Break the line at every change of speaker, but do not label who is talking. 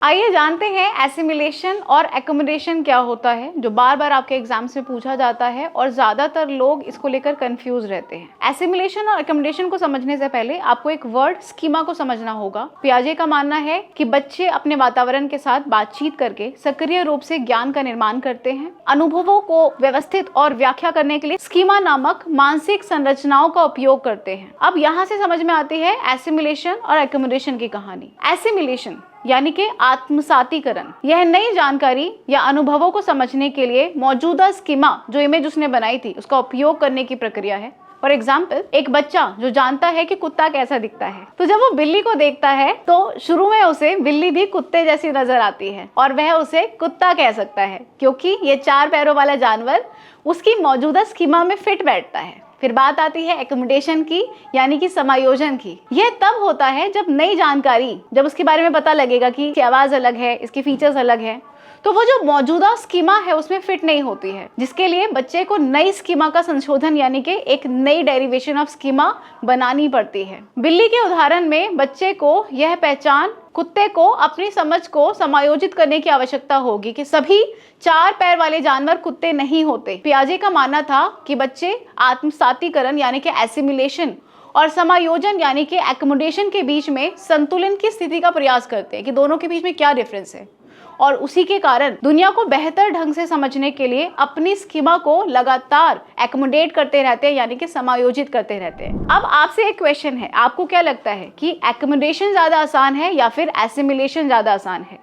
आइए जानते हैं एसिमिलेशन और एकोमोडेशन क्या होता है, जो बार बार आपके एग्जाम से पूछा जाता है और ज्यादातर लोग इसको लेकर कंफ्यूज रहते हैं। एसिमिलेशन और एकोमोडेशन को समझने से पहले आपको एक वर्ड स्कीमा को समझना होगा। पियाजे का मानना है कि बच्चे अपने वातावरण के साथ बातचीत करके सक्रिय रूप से ज्ञान का निर्माण करते हैं। अनुभवों को व्यवस्थित और व्याख्या करने के लिए स्कीमा नामक मानसिक संरचनाओं का उपयोग करते हैं। अब यहाँ से समझ में आती है एसिमिलेशन और एकोमोडेशन की कहानी। एसिमिलेशन यानी कि आत्मसातीकरण, यह नई जानकारी या अनुभवों को समझने के लिए मौजूदा स्कीमा जो इमेज उसने बनाई थी उसका उपयोग करने की प्रक्रिया है। फॉर एग्जाम्पल, एक बच्चा जो जानता है कि कुत्ता कैसा दिखता है, तो जब वो बिल्ली को देखता है तो शुरू में उसे बिल्ली भी कुत्ते जैसी नजर आती है और वह उसे कुत्ता कह सकता है क्योंकि ये 4 पैरों वाला जानवर उसकी मौजूदा स्कीमा में फिट बैठता है। फिर बात आती है एकोमोडेशन की, यानी कि समायोजन की। यह तब होता है जब नई जानकारी, जब उसके बारे में पता लगेगा कि इसकी आवाज अलग है, इसकी फीचर्स अलग है, तो वो जो मौजूदा स्कीमा है उसमें फिट नहीं होती है, जिसके लिए बच्चे को नई स्कीमा का संशोधन यानी कि एक नई डेरिवेशन ऑफ स्कीमा बनानी पड़ती है। बिल्ली के उदाहरण में बच्चे को यह पहचान कुत्ते को अपनी समझ को समायोजित करने की आवश्यकता होगी कि सभी 4 पैर वाले जानवर कुत्ते नहीं होते। पियाजे का मानना था कि बच्चे आत्मसातीकरण यानी कि एसिमिलेशन और समायोजन यानी कि एकोमोडेशन के बीच में संतुलन की स्थिति का प्रयास करते हैं कि दोनों के बीच में क्या डिफरेंस है, और उसी के कारण दुनिया को बेहतर ढंग से समझने के लिए अपनी स्कीमा को लगातार एकोमोडेट करते रहते हैं यानी कि समायोजित करते रहते हैं। अब आपसे एक क्वेश्चन है, आपको क्या लगता है कि एकोमोडेशन ज्यादा आसान है या फिर एसिमिलेशन ज्यादा आसान है?